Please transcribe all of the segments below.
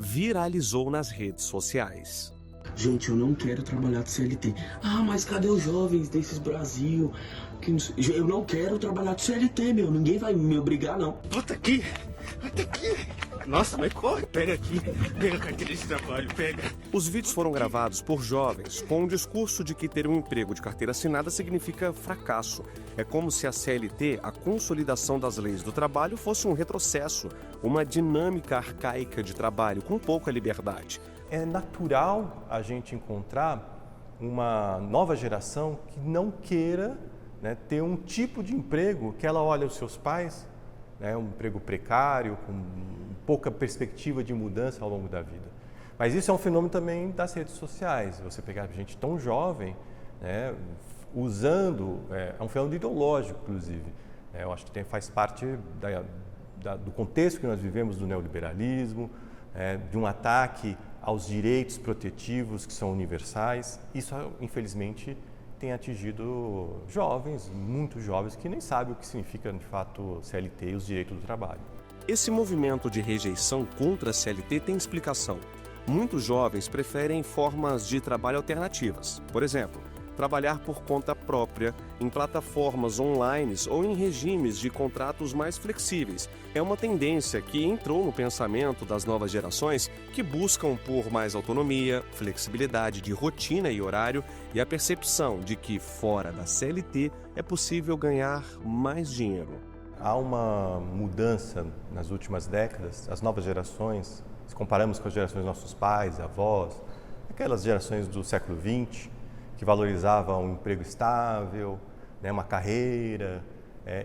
Viralizou nas redes sociais. Gente, eu não quero trabalhar de CLT. Ah, mas cadê os jovens desses Brasil? Eu não quero trabalhar de CLT, meu. Ninguém vai me obrigar, não. Bota aqui. Nossa, mas corre, pega aqui. Pega a carteira de trabalho, pega. Os vídeos foram gravados por jovens com o discurso de que ter um emprego de carteira assinada significa fracasso. É como se a CLT, a consolidação das leis do trabalho, fosse um retrocesso, uma dinâmica arcaica de trabalho com pouca liberdade. É natural a gente encontrar uma nova geração que não queira, né, ter um tipo de emprego que ela olha os seus pais, né, um emprego precário, com pouca perspectiva de mudança ao longo da vida. Mas isso é um fenômeno também das redes sociais. Você pegar gente tão jovem, né, usando, é um fenômeno ideológico, inclusive. Eu acho que faz parte do contexto que nós vivemos do neoliberalismo, de um ataque aos direitos protetivos que são universais. Isso, infelizmente, tem atingido jovens, muito jovens, que nem sabem o que significa, de fato, CLT e os direitos do trabalho. Esse movimento de rejeição contra a CLT tem explicação. Muitos jovens preferem formas de trabalho alternativas. Por exemplo, trabalhar por conta própria, em plataformas online ou em regimes de contratos mais flexíveis. É uma tendência que entrou no pensamento das novas gerações que buscam por mais autonomia, flexibilidade de rotina e horário e a percepção de que fora da CLT é possível ganhar mais dinheiro. Há uma mudança nas últimas décadas. As novas gerações, se comparamos com as gerações dos nossos pais, avós, aquelas gerações do século XX, que valorizavam um emprego estável, né, uma carreira,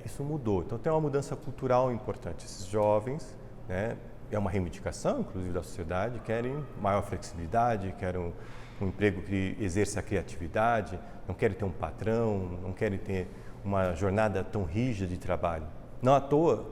isso mudou. Então tem uma mudança cultural importante. Esses jovens, né, é uma reivindicação, inclusive, da sociedade, querem maior flexibilidade, querem um emprego que exerça a criatividade, não querem ter um patrão, não querem ter uma jornada tão rígida de trabalho. Não à toa,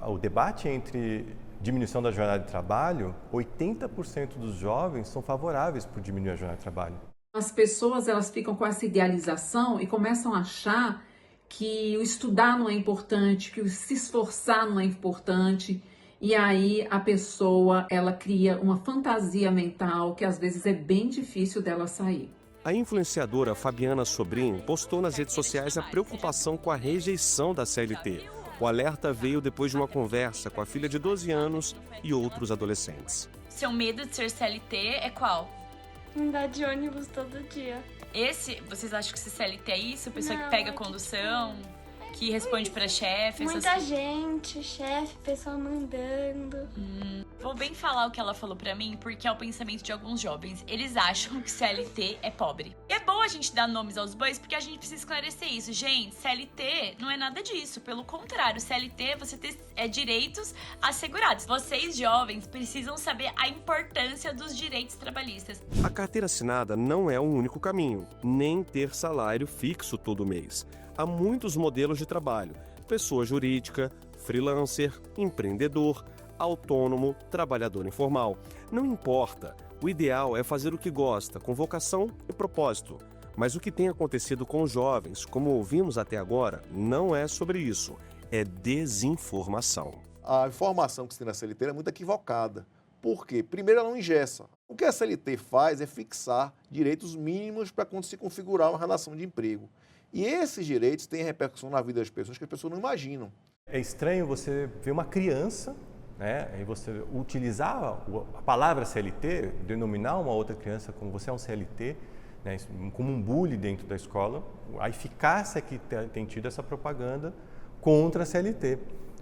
o debate entre diminuição da jornada de trabalho, 80% dos jovens são favoráveis por diminuir a jornada de trabalho. As pessoas, elas ficam com essa idealização e começam a achar que o estudar não é importante, que o se esforçar não é importante. E aí a pessoa, ela cria uma fantasia mental que às vezes é bem difícil dela sair. A influenciadora Fabiana Sobrinho postou nas redes sociais a preocupação com a rejeição da CLT. O alerta veio depois de uma conversa com a filha de 12 anos e outros adolescentes. Seu medo de ser CLT é qual? Andar de ônibus todo dia. Vocês acham que esse CLT é isso? Pessoa Não, que pega condução, que responde pra chefe? Muita gente, chefe, pessoa mandando. Vou bem falar o que ela falou pra mim, porque é o pensamento de alguns jovens. Eles acham que CLT é pobre. E é bom a gente dar nomes aos bois, porque a gente precisa esclarecer isso. Gente, CLT não é nada disso. Pelo contrário, CLT você tem direitos assegurados. Vocês, jovens, precisam saber a importância dos direitos trabalhistas. A carteira assinada não é o único caminho, nem ter salário fixo todo mês. Há muitos modelos de trabalho: pessoa jurídica, freelancer, empreendedor, autônomo, trabalhador informal. Não importa, o ideal é fazer o que gosta, com vocação e propósito. Mas o que tem acontecido com os jovens, como ouvimos até agora, não é sobre isso, é desinformação. A informação que se tem na CLT é muito equivocada. Por quê? Primeiro, ela não engessa. O que a CLT faz é fixar direitos mínimos para quando se configurar uma relação de emprego. E esses direitos têm repercussão na vida das pessoas que as pessoas não imaginam. É estranho você ver uma criança, né, e você utilizar a palavra CLT, denominar uma outra criança como você é um CLT, né, como um bullying dentro da escola, a eficácia que tem tido essa propaganda contra a CLT.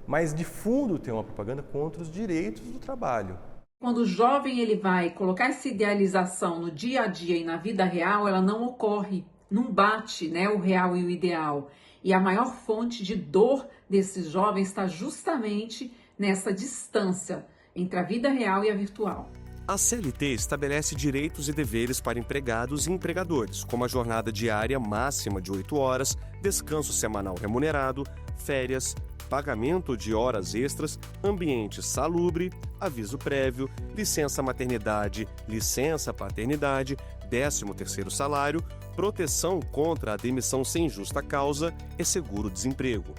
Mas, de fundo, tem uma propaganda contra os direitos do trabalho. Quando o jovem ele vai colocar essa idealização no dia a dia e na vida real, ela não ocorre. Não bate, né, o real e o ideal. E a maior fonte de dor desses jovens está justamente nessa distância entre a vida real e a virtual. A CLT estabelece direitos e deveres para empregados e empregadores, como a jornada diária máxima de 8 horas, descanso semanal remunerado, férias, pagamento de horas extras, ambiente salubre, aviso prévio, licença maternidade, licença paternidade, 13º salário, proteção contra a demissão sem justa causa e seguro-desemprego.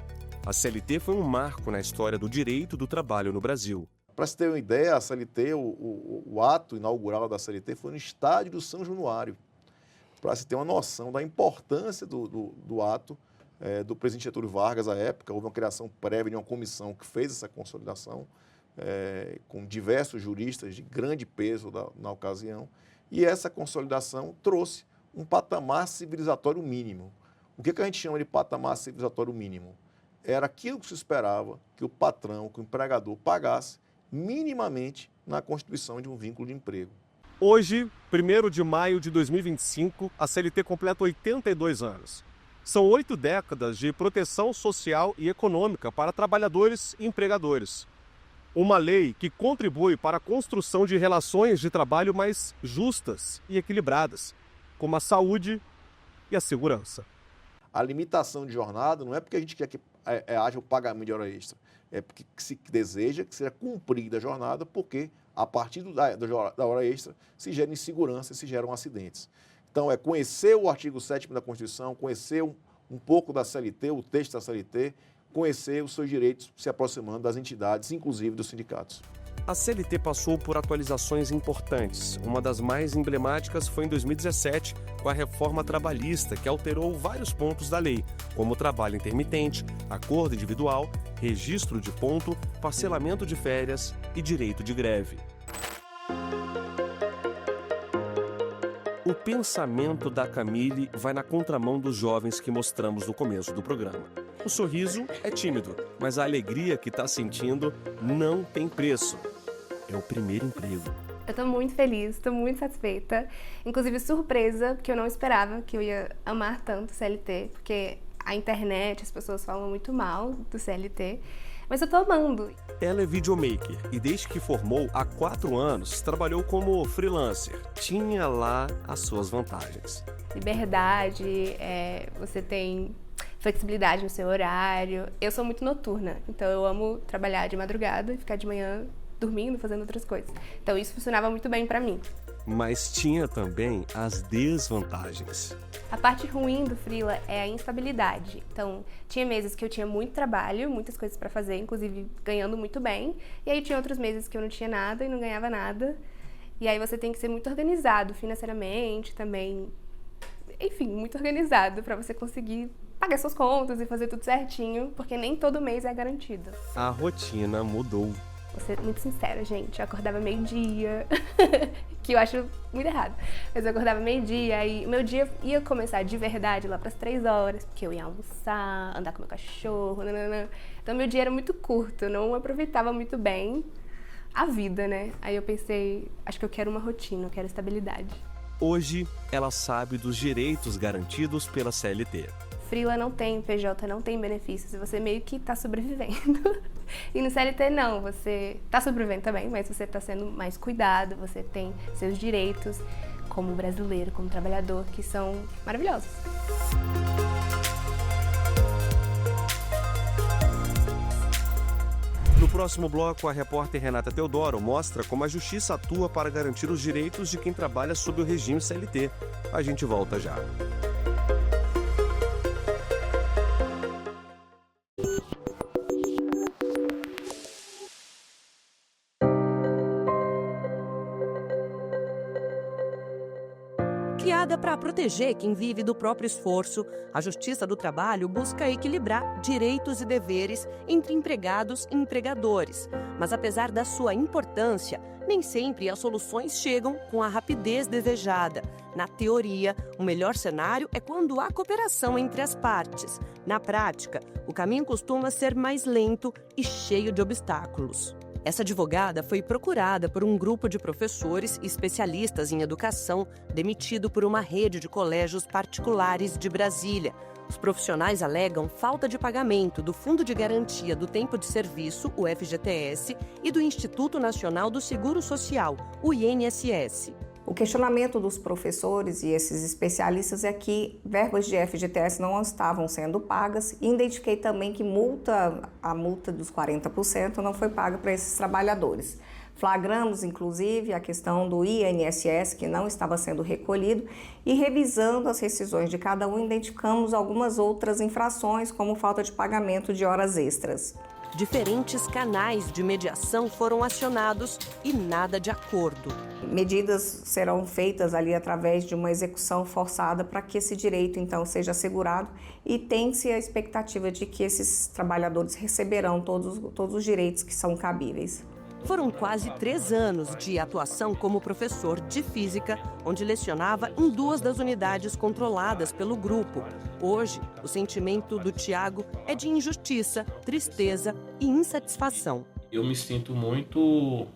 A CLT foi um marco na história do direito do trabalho no Brasil. Para se ter uma ideia, a CLT, o ato inaugural da CLT foi no estádio do São Januário. Para se ter uma noção da importância do ato, do presidente Getúlio Vargas, à época, houve uma criação prévia de uma comissão que fez essa consolidação, com diversos juristas de grande peso na ocasião, e essa consolidação trouxe um patamar civilizatório mínimo. O que a gente chama de patamar civilizatório mínimo? Era aquilo que se esperava que o patrão, que o empregador pagasse minimamente na constituição de um vínculo de emprego. Hoje, 1º de maio de 2025, a CLT completa 82 anos. São 8 décadas de proteção social e econômica para trabalhadores e empregadores. Uma lei que contribui para a construção de relações de trabalho mais justas e equilibradas, como a saúde e a segurança. A limitação de jornada não é porque a gente quer que haja o pagamento de hora extra, é porque se deseja que seja cumprida a jornada, porque a partir da hora extra se gera insegurança e se geram acidentes. Então, é conhecer o artigo 7º da Constituição, conhecer um pouco da CLT, o texto da CLT, conhecer os seus direitos se aproximando das entidades, inclusive dos sindicatos. A CLT passou por atualizações importantes. Uma das mais emblemáticas foi em 2017, com a reforma trabalhista, que alterou vários pontos da lei, como trabalho intermitente, acordo individual, registro de ponto, parcelamento de férias e direito de greve. O pensamento da Camille vai na contramão dos jovens que mostramos no começo do programa. O sorriso é tímido, mas a alegria que está sentindo não tem preço. É o primeiro emprego. Eu tô muito feliz, tô muito satisfeita. Inclusive surpresa, porque eu não esperava que eu ia amar tanto o CLT, porque a internet, as pessoas falam muito mal do CLT, mas eu tô amando. Ela é videomaker e desde que formou há 4 anos, trabalhou como freelancer. Tinha lá as suas vantagens. Liberdade, você tem flexibilidade no seu horário. Eu sou muito noturna, então eu amo trabalhar de madrugada e ficar de manhã dormindo, fazendo outras coisas. Então isso funcionava muito bem pra mim. Mas tinha também as desvantagens. A parte ruim do freela é a instabilidade. Então, tinha meses que eu tinha muito trabalho, muitas coisas pra fazer, inclusive ganhando muito bem. E aí tinha outros meses que eu não tinha nada e não ganhava nada. E aí você tem que ser muito organizado financeiramente também. Enfim, muito organizado pra você conseguir pagar suas contas e fazer tudo certinho, porque nem todo mês é garantido. A rotina mudou. Vou ser muito sincera, gente, eu acordava meio-dia, que eu acho muito errado, mas eu acordava meio-dia e meu dia ia começar de verdade lá pras 3 horas, porque eu ia almoçar, andar com meu cachorro, nananã. Então meu dia era muito curto, eu não aproveitava muito bem a vida, né? Aí eu pensei, acho que eu quero uma rotina, eu quero estabilidade. Hoje, ela sabe dos direitos garantidos pela CLT. Freela não tem PJ, não tem benefícios, você meio que tá sobrevivendo. E no CLT não, você tá sobrevivendo também, mas você tá sendo mais cuidado, você tem seus direitos como brasileiro, como trabalhador, que são maravilhosos. No próximo bloco, a repórter Renata Teodoro mostra como a justiça atua para garantir os direitos de quem trabalha sob o regime CLT. A gente volta já. Criada para proteger quem vive do próprio esforço, a Justiça do Trabalho busca equilibrar direitos e deveres entre empregados e empregadores. Mas apesar da sua importância, nem sempre as soluções chegam com a rapidez desejada. Na teoria, o melhor cenário é quando há cooperação entre as partes. Na prática, o caminho costuma ser mais lento e cheio de obstáculos. Essa advogada foi procurada por um grupo de professores e especialistas em educação demitido por uma rede de colégios particulares de Brasília. Os profissionais alegam falta de pagamento do Fundo de Garantia do Tempo de Serviço, o FGTS, e do Instituto Nacional do Seguro Social, o INSS. O questionamento dos professores e esses especialistas é que verbas de FGTS não estavam sendo pagas e identifiquei também que a multa dos 40% não foi paga para esses trabalhadores. Flagramos, inclusive, a questão do INSS, que não estava sendo recolhido, e revisando as rescisões de cada um, identificamos algumas outras infrações, como falta de pagamento de horas extras. Diferentes canais de mediação foram acionados e nada de acordo. Medidas serão feitas ali através de uma execução forçada para que esse direito, então, seja assegurado, e tem-se a expectativa de que esses trabalhadores receberão todos os direitos que são cabíveis. Foram quase 3 anos de atuação como professor de física, onde lecionava em 2 das unidades controladas pelo grupo. Hoje, o sentimento do Tiago é de injustiça, tristeza e insatisfação. Eu me sinto muito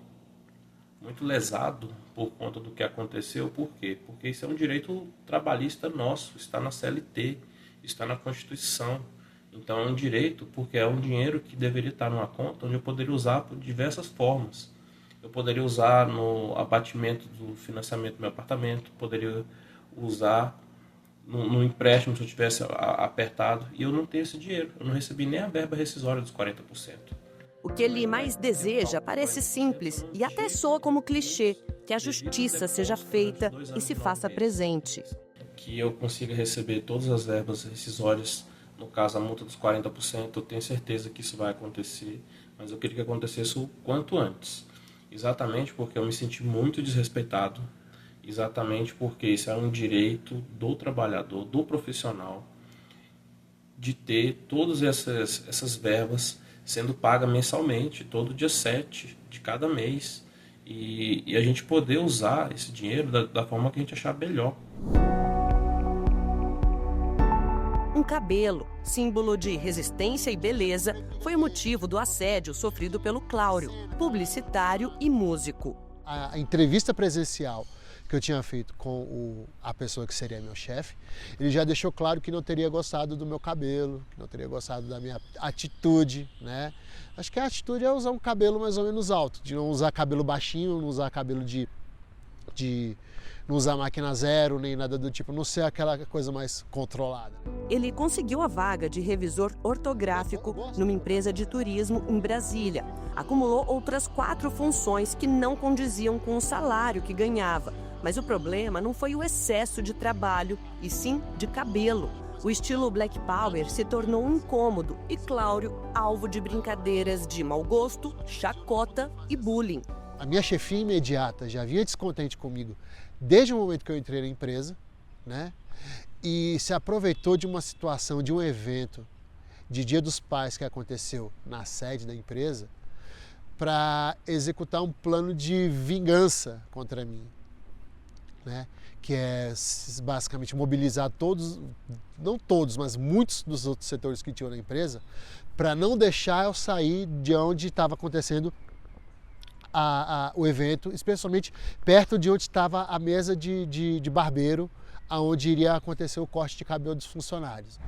lesado por conta do que aconteceu. Por quê? Porque isso é um direito trabalhista nosso, está na CLT, está na Constituição. Então é um direito, porque é um dinheiro que deveria estar numa conta onde eu poderia usar por diversas formas. Eu poderia usar no abatimento do financiamento do meu apartamento, poderia usar no empréstimo se eu tivesse apertado, e eu não tenho esse dinheiro. Eu não recebi nem a verba rescisória dos 40%. O que ele mais deseja parece simples e até soa como clichê, que a justiça seja feita e se faça presente. Que eu consiga receber todas as verbas rescisórias. No caso, a multa dos 40%, eu tenho certeza que isso vai acontecer, mas eu queria que acontecesse o quanto antes. Exatamente porque eu me senti muito desrespeitado, exatamente porque isso é um direito do trabalhador, do profissional, de ter todas essas verbas sendo pagas mensalmente, todo dia 7 de cada mês, e a gente poder usar esse dinheiro da forma que a gente achar melhor. Um cabelo, símbolo de resistência e beleza, foi o motivo do assédio sofrido pelo Cláudio, publicitário e músico. A entrevista presencial que eu tinha feito com a pessoa que seria meu chefe, ele já deixou claro que não teria gostado do meu cabelo, que não teria gostado da minha atitude, né? Acho que a atitude é usar um cabelo mais ou menos alto, de não usar cabelo baixinho, não usar cabelo de não usar máquina zero, nem nada do tipo, não ser aquela coisa mais controlada. Ele conseguiu a vaga de revisor ortográfico numa empresa de turismo em Brasília. Acumulou outras 4 funções que não condiziam com o salário que ganhava. Mas o problema não foi o excesso de trabalho, e sim de cabelo. O estilo Black Power se tornou incômodo e Cláudio alvo de brincadeiras de mau gosto, chacota e bullying. A minha chefia imediata já vinha descontente comigo desde o momento que eu entrei na empresa, né? E se aproveitou de uma situação, de um evento de Dia dos Pais que aconteceu na sede da empresa para executar um plano de vingança contra mim, né? Que é basicamente mobilizar todos, não todos, mas muitos dos outros setores que tinham na empresa para não deixar eu sair de onde estava acontecendo o evento, especialmente perto de onde estava a mesa de barbeiro, onde iria acontecer o corte de cabelo dos funcionários.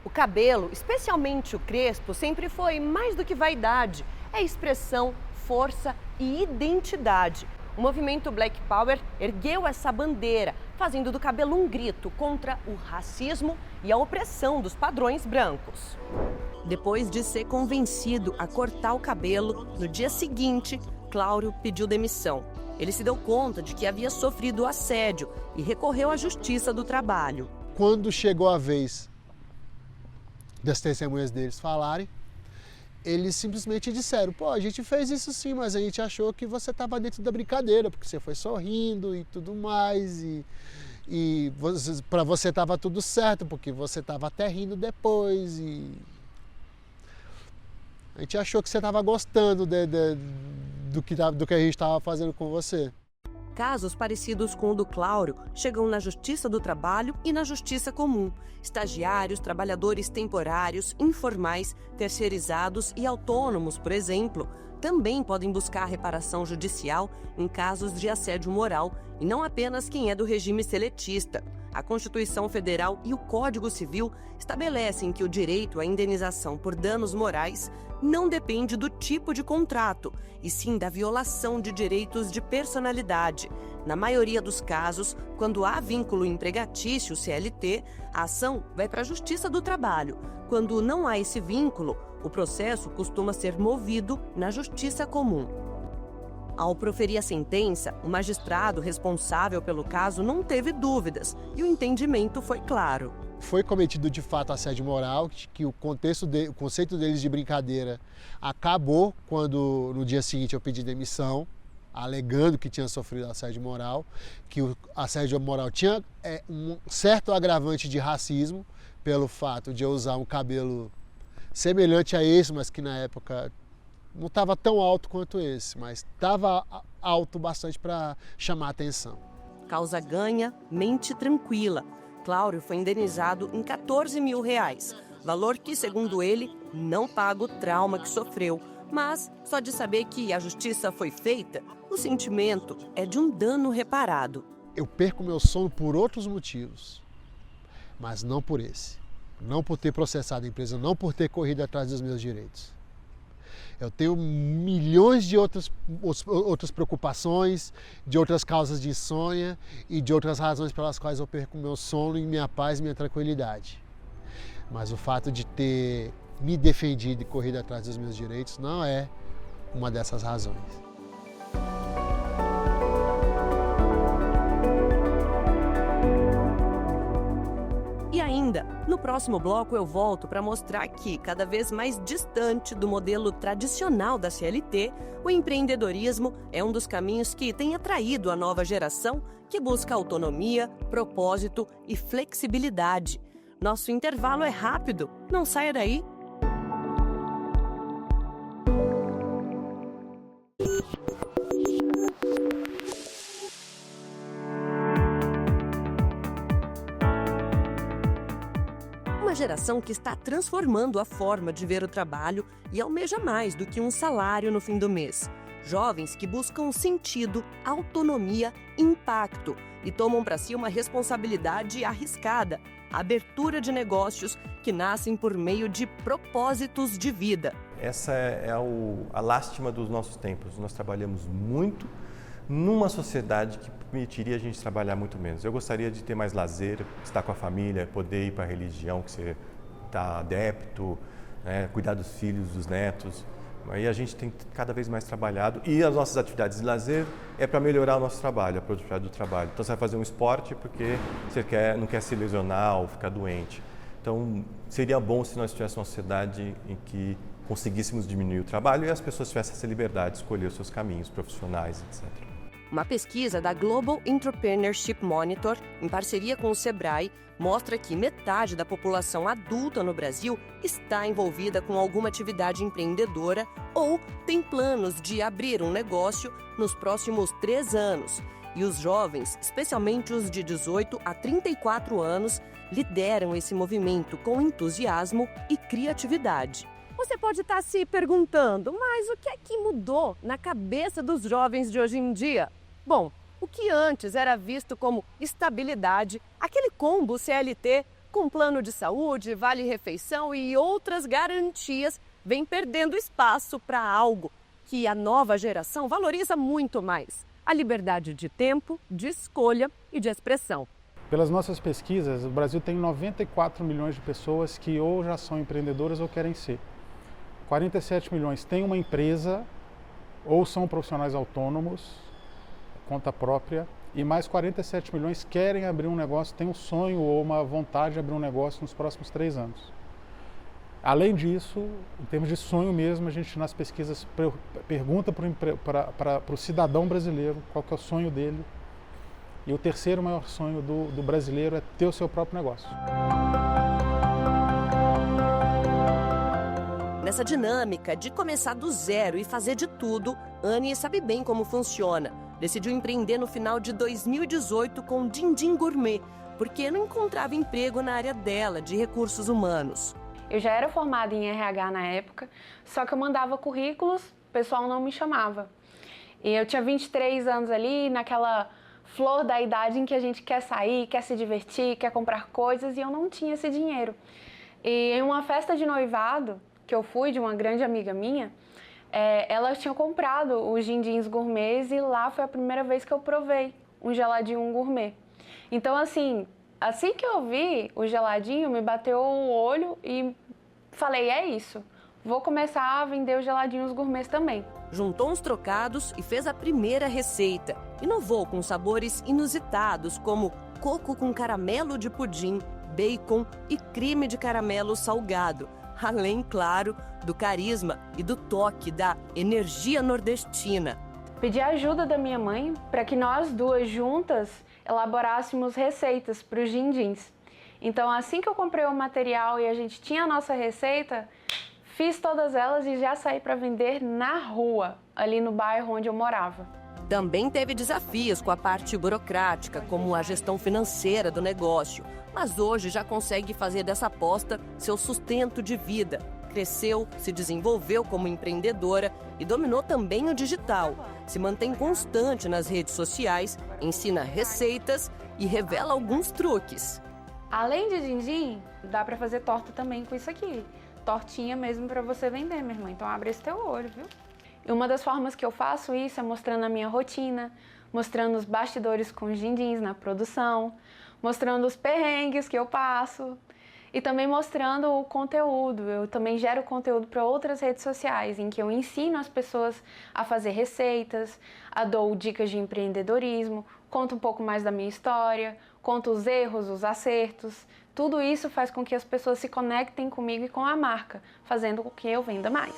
O cabelo, especialmente o crespo, sempre foi mais do que vaidade. É expressão, força e identidade. O movimento Black Power ergueu essa bandeira, fazendo do cabelo um grito contra o racismo e a opressão dos padrões brancos. Depois de ser convencido a cortar o cabelo, no dia seguinte, Cláudio pediu demissão. Ele se deu conta de que havia sofrido assédio e recorreu à Justiça do Trabalho. Quando chegou a vez das testemunhas deles falarem, eles simplesmente disseram: pô, a gente fez isso sim, mas a gente achou que você estava dentro da brincadeira, porque você foi sorrindo e tudo mais, e para você estava tudo certo, porque você estava até rindo depois, e a gente achou que você estava gostando do que a gente estava fazendo com você. Casos parecidos com o do Cláudio chegam na Justiça do Trabalho e na Justiça Comum. Estagiários, trabalhadores temporários, informais, terceirizados e autônomos, por exemplo, também podem buscar reparação judicial em casos de assédio moral, e não apenas quem é do regime seletista. A Constituição Federal e o Código Civil estabelecem que o direito à indenização por danos morais não depende do tipo de contrato, e sim da violação de direitos de personalidade. Na maioria dos casos, quando há vínculo empregatício CLT, a ação vai para a Justiça do Trabalho. Quando não há esse vínculo, o processo costuma ser movido na Justiça Comum. Ao proferir a sentença, o magistrado responsável pelo caso não teve dúvidas e o entendimento foi claro. Foi cometido de fato assédio moral, que o conceito deles de brincadeira acabou quando no dia seguinte eu pedi demissão, alegando que tinha sofrido assédio moral, que o assédio moral tinha um certo agravante de racismo pelo fato de eu usar um cabelo semelhante a esse, mas que na época não estava tão alto quanto esse, mas estava alto bastante para chamar atenção. Causa ganha, mente tranquila. Cláudio foi indenizado em R$14 mil, valor que, segundo ele, não paga o trauma que sofreu. Mas, só de saber que a justiça foi feita, o sentimento é de um dano reparado. Eu perco meu sono por outros motivos, mas não por esse. Não por ter processado a empresa, não por ter corrido atrás dos meus direitos. Eu tenho milhões de outras preocupações, de outras causas de insônia e de outras razões pelas quais eu perco meu sono e minha paz e minha tranquilidade. Mas o fato de ter me defendido e corrido atrás dos meus direitos não é uma dessas razões. E ainda, no próximo bloco eu volto para mostrar que, cada vez mais distante do modelo tradicional da CLT, o empreendedorismo é um dos caminhos que tem atraído a nova geração que busca autonomia, propósito e flexibilidade. Nosso intervalo é rápido, não saia daí. Uma geração que está transformando a forma de ver o trabalho e almeja mais do que um salário no fim do mês. Jovens que buscam sentido, autonomia, impacto e tomam para si uma responsabilidade arriscada, a abertura de negócios que nascem por meio de propósitos de vida. Essa é a lástima dos nossos tempos. Nós trabalhamos muito numa sociedade que permitiria a gente trabalhar muito menos. Eu gostaria de ter mais lazer, estar com a família, poder ir para a religião que você está adepto, né, cuidar dos filhos, dos netos. Aí a gente tem cada vez mais trabalhado e as nossas atividades de lazer é para melhorar o nosso trabalho, a produtividade do trabalho. Então você vai fazer um esporte porque você não quer se lesionar ou ficar doente. Então seria bom se nós tivéssemos uma sociedade em que conseguíssemos diminuir o trabalho e as pessoas tivessem essa liberdade de escolher os seus caminhos profissionais, etc. Uma pesquisa da Global Entrepreneurship Monitor, em parceria com o Sebrae, mostra que metade da população adulta no Brasil está envolvida com alguma atividade empreendedora ou tem planos de abrir um negócio nos próximos 3 anos. E os jovens, especialmente os de 18 a 34 anos, lideram esse movimento com entusiasmo e criatividade. Você pode estar se perguntando, mas o que é que mudou na cabeça dos jovens de hoje em dia? Bom, o que antes era visto como estabilidade, aquele combo CLT com plano de saúde, vale-refeição e outras garantias, vem perdendo espaço para algo que a nova geração valoriza muito mais: a liberdade de tempo, de escolha e de expressão. Pelas nossas pesquisas, o Brasil tem 94 milhões de pessoas que ou já são empreendedoras ou querem ser. 47 milhões têm uma empresa ou são profissionais autônomos, conta própria, e mais 47 milhões querem abrir um negócio, têm um sonho ou uma vontade de abrir um negócio nos próximos 3 anos. Além disso, em termos de sonho mesmo, a gente nas pesquisas pergunta para o cidadão brasileiro qual que é o sonho dele. E o terceiro maior sonho do brasileiro é ter o seu próprio negócio. Nessa dinâmica de começar do zero e fazer de tudo, Anne sabe bem como funciona. Decidiu empreender no final de 2018 com Dindim Gourmet, porque não encontrava emprego na área dela, de recursos humanos. Eu já era formada em RH na época, só que eu mandava currículos, o pessoal não me chamava. E eu tinha 23 anos ali, naquela flor da idade em que a gente quer sair, quer se divertir, quer comprar coisas, e eu não tinha esse dinheiro. E em uma festa de noivado que eu fui, de uma grande amiga minha, ela tinha comprado os Dindins gourmets e lá foi a primeira vez que eu provei um geladinho gourmet. Então, assim que eu vi o geladinho, me bateu o olho e falei, é isso, vou começar a vender os geladinhos gourmets também. juntou uns trocados e fez a primeira receita. Inovou com sabores inusitados, como coco com caramelo de pudim, bacon e creme de caramelo salgado. Além, claro, do carisma e do toque da energia nordestina. Pedi a ajuda da minha mãe para que nós duas juntas elaborássemos receitas para os din-dins. Então, assim que eu comprei o material e a gente tinha a nossa receita, fiz todas elas e já saí para vender na rua, ali no bairro onde eu morava. Também teve desafios com a parte burocrática, como a gestão financeira do negócio. Mas hoje já consegue fazer dessa aposta seu sustento de vida. Cresceu, se desenvolveu como empreendedora e dominou também o digital. Se mantém constante nas redes sociais, ensina receitas e revela alguns truques. Além de din-din, dá para fazer torta também com isso aqui. Tortinha mesmo para você vender, minha irmã. Então abre esse teu olho, viu? E uma das formas que eu faço isso é mostrando a minha rotina, mostrando os bastidores com os din-dins na produção, mostrando os perrengues que eu passo e também mostrando o conteúdo. Eu também gero conteúdo para outras redes sociais, em que eu ensino as pessoas a fazer receitas, dou dicas de empreendedorismo, conto um pouco mais da minha história, conto os erros, os acertos. Tudo isso faz com que as pessoas se conectem comigo e com a marca, fazendo com que eu venda mais.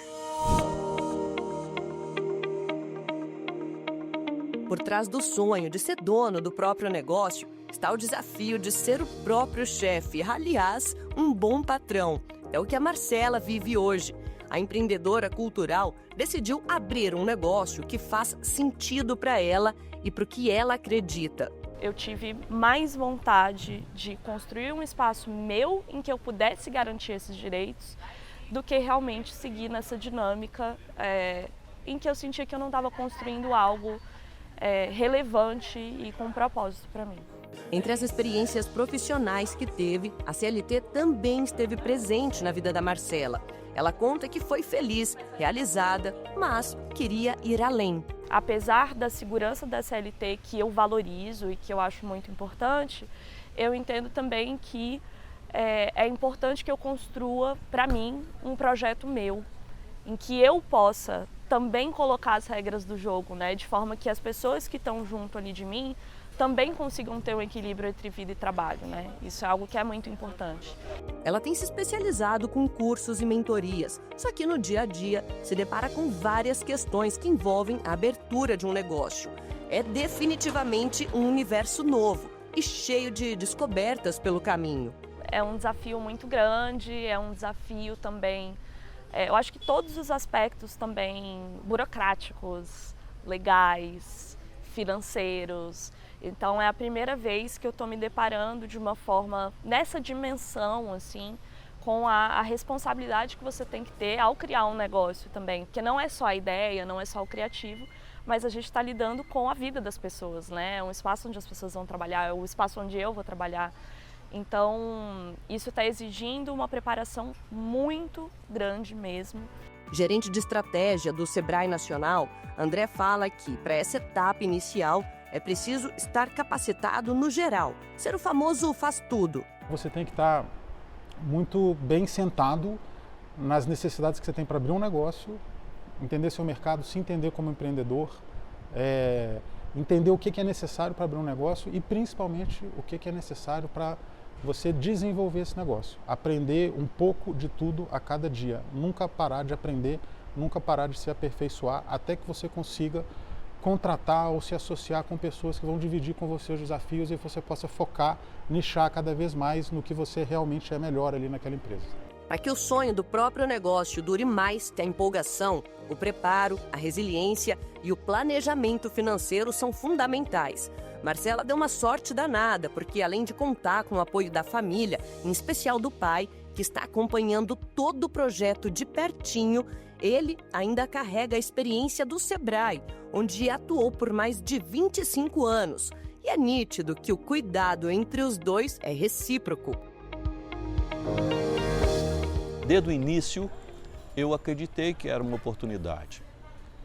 Por trás do sonho de ser dono do próprio negócio está o desafio de ser o próprio chefe, aliás, um bom patrão. É o que a Marcela vive hoje. A empreendedora cultural decidiu abrir um negócio que faz sentido para ela e para o que ela acredita. Eu tive mais vontade de construir um espaço meu em que eu pudesse garantir esses direitos do que realmente seguir nessa dinâmica em que eu sentia que eu não estava construindo algo relevante e com propósito para mim. Entre as experiências profissionais que teve, a CLT também esteve presente na vida da Marcela. Ela conta que foi feliz, realizada, mas queria ir além. Apesar da segurança da CLT, que eu valorizo e que eu acho muito importante, eu entendo também que é importante que eu construa, para mim, um projeto meu, em que eu possa também colocar as regras do jogo, né? De forma que as pessoas que estão junto ali de mim também consigam ter um equilíbrio entre vida e trabalho, né? Isso é algo que é muito importante. Ela tem se especializado com cursos e mentorias, só que no dia a dia se depara com várias questões que envolvem a abertura de um negócio. É definitivamente um universo novo e cheio de descobertas pelo caminho. É um desafio muito grande, é um desafio também. Eu acho que todos os aspectos também burocráticos, legais, financeiros. Então é a primeira vez que eu estou me deparando de uma forma, nessa dimensão, assim, com a responsabilidade que você tem que ter ao criar um negócio também. Porque não é só a ideia, não é só o criativo, mas a gente está lidando com a vida das pessoas, né? É um espaço onde as pessoas vão trabalhar, é o espaço onde eu vou trabalhar. Então, isso está exigindo uma preparação muito grande mesmo. Gerente de estratégia do Sebrae Nacional, André fala que, para essa etapa inicial, é preciso estar capacitado no geral, ser o famoso faz tudo. Você tem que estar muito bem sentado nas necessidades que você tem para abrir um negócio, entender seu mercado, se entender como empreendedor, entender o que é necessário para abrir um negócio e principalmente o que é necessário para você desenvolver esse negócio. Aprender um pouco de tudo a cada dia. Nunca parar de aprender, nunca parar de se aperfeiçoar até que você consiga contratar ou se associar com pessoas que vão dividir com você os desafios e você possa focar, nichar cada vez mais no que você realmente é melhor ali naquela empresa. Para que o sonho do próprio negócio dure mais que a empolgação, o preparo, a resiliência e o planejamento financeiro são fundamentais. Marcela deu uma sorte danada, porque além de contar com o apoio da família, em especial do pai, que está acompanhando todo o projeto de pertinho, ele ainda carrega a experiência do Sebrae, onde atuou por mais de 25 anos. E é nítido que o cuidado entre os dois é recíproco. Desde o início, eu acreditei que era uma oportunidade,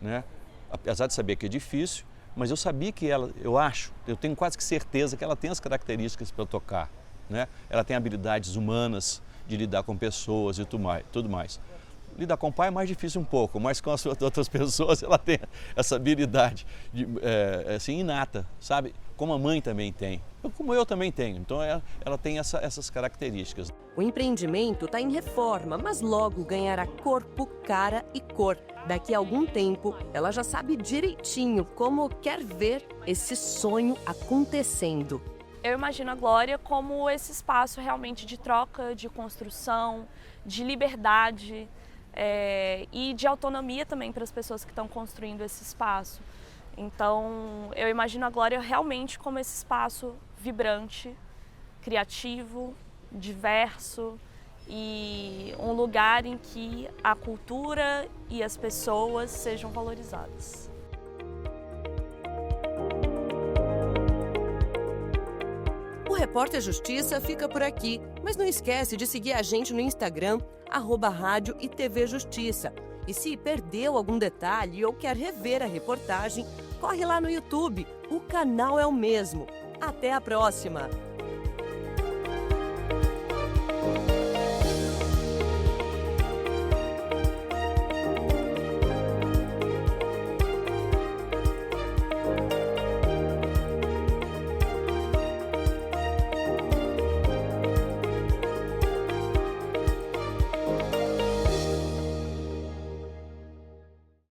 né? Apesar de saber que é difícil, mas eu sabia que ela, eu tenho quase que certeza que ela tem as características para tocar, né? Ela tem habilidades humanas de lidar com pessoas e tudo mais. lidar com o pai é mais difícil um pouco, mas com as outras pessoas ela tem essa habilidade assim, inata, sabe? Como a mãe também tem, como eu também tenho. Então ela tem essas características. O empreendimento está em reforma, mas logo ganhará corpo, cara e cor. Daqui a algum tempo, ela já sabe direitinho como quer ver esse sonho acontecendo. Eu imagino a Glória como esse espaço realmente de troca, de construção, de liberdade e de autonomia também para as pessoas que estão construindo esse espaço. Então, eu imagino a Glória realmente como esse espaço vibrante, criativo, diverso e um lugar em que a cultura e as pessoas sejam valorizadas. O Repórter Justiça fica por aqui, mas não esquece de seguir a gente no Instagram, @Rádio e TV Justiça. E se perdeu algum detalhe ou quer rever a reportagem, corre lá no YouTube, o canal é o mesmo. Até a próxima!